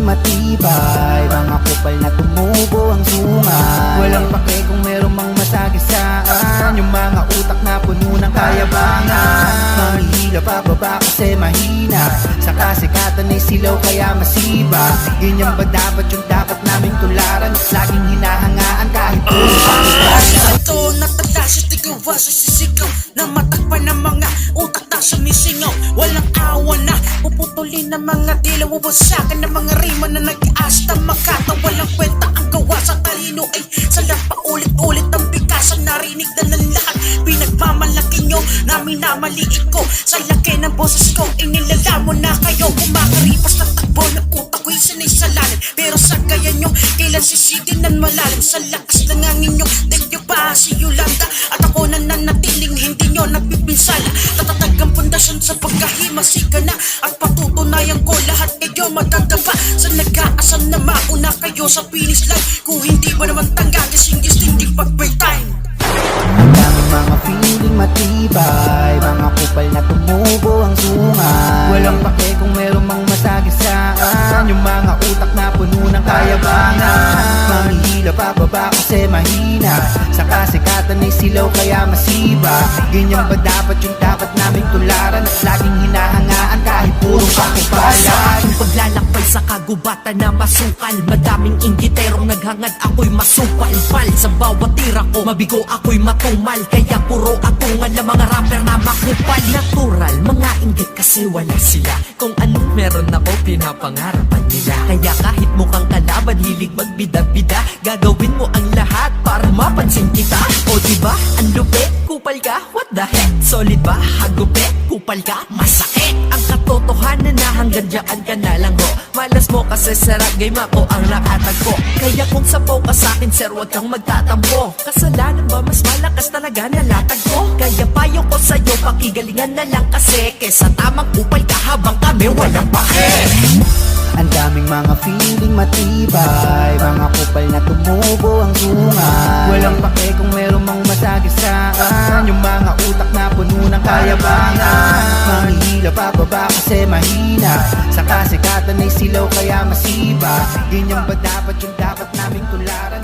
matibay, mga kupal na tumubo ang sungay. Walang pake kung merong mang masagisaan, yung mga utak na puno ng kayabangan. Manghihila pababa kasi mahina, sa kasikatan ay silaw kaya masiba. Ganyan ba dapat yung dapat naming tularan, at laging hinahangaan kahit puro pakikalan. Ito natanda sa tigawa sa sisigaw, na matakpan ng mga utak na sumisingaw. Walang awa na puputulin ng mga dila, wawasakan ng mga rima na nag-aasta makata. Walang kwenta ang gawa sa talino ay salang paulit-ulit ang bigkasan. Narinig na ng lahat, pinagmamalaki nyo na minamaliit ko. Sa laki ng boses ko, inilalamon na kayo. Kumakaripas na takbo ng utak ko'y sanay sa lalim, pero sa gaya nyo, kailan sisigin ng malalim. Sa lakas ng hangin nyo, degyo pa si Yolanda, at ako na nanatiling hindi nyo napipinsala. Tatatag ang pundasyon sa pagkahimasiga na, at patutunayan ko lahat kayo magagaba. Sa nag-aasam na mauna kayo sa finish line, kung hindi ba naman tangga, gising-gising di pag-break-time. Ang daming mga feeling matibay, mga kupal na tumubo ang sungay. Walang pake kung merong mang masagisaan, yung mga utak na puno ng kayabangan. Manghihila pababa kasi mahina, sa kasikatan ay silaw kaya masiba. Ganyan ba dapat yung dapat naming tularan, at laging hinahangaan kahit puro pakipalan. Yung paglalakbay sa kagubatan na masukal, madaming inggiterong naghangad, ako'y masupal-pal. Sa bawat tira ko, mabigo ako'y matumal, kaya puro atungan ng mga rapper na makupal. Natural, mga inggit kasi wala sila, kung anong meron ako pinapangarapan nila. Kaya kahit mukhang kalaban, hilig magbida-bida, gagawin mo ang lahat para mapansin kita. O diba, ang lupit, kupal ka, what the heck? Solid ba, hagupit, kupal ka, masakit. Ang katotohanan na hanggang dyan ka na lang ho. Malas mo kasi sarap game ako ang nakatagpo. Kaya kung sapaw ka sa'kin sir, huwag kang magtatampo. Kasalanan ba mas malakas talaga na latag ko? Kaya payo ko sa'yo, pakigalingan na lang kasi, kesa tamang kupal ka habang kami walang pake. Ang daming mga feeling matibay, mga kupal na tumubo ang sungay. Walang pake kung merong mang masagisaan, yung mga utak na puno ng kayabangan. Manghihila pababa kasi mahina, sa kasikatan ay silaw kaya masiba. Ganyan ba dapat yung dapat naming tularan?